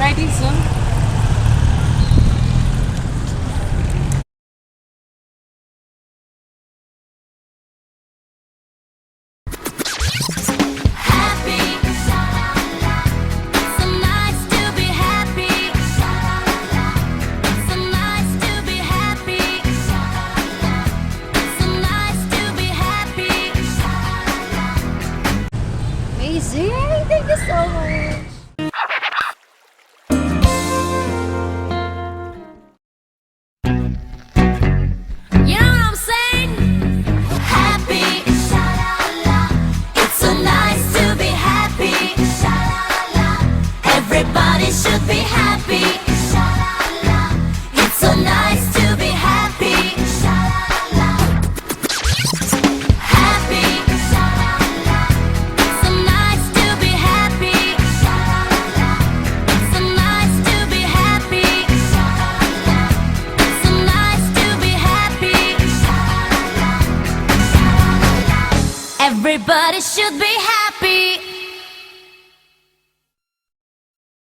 Starting soon. Amazing! Thank you so much! You know what I'm saying? Happy, sha-la-la. It's so nice to be happy, sha-la-la. Everybody should be happy, sha-la-la. It's so nice to be happy, sha-la-la. Happy, sha-la-la. It's so nice to be happy, sha-la-la. It's so nice to be happy, sha-la-la. It's so nice to be happy, sha-la-la. Everybody should be happy.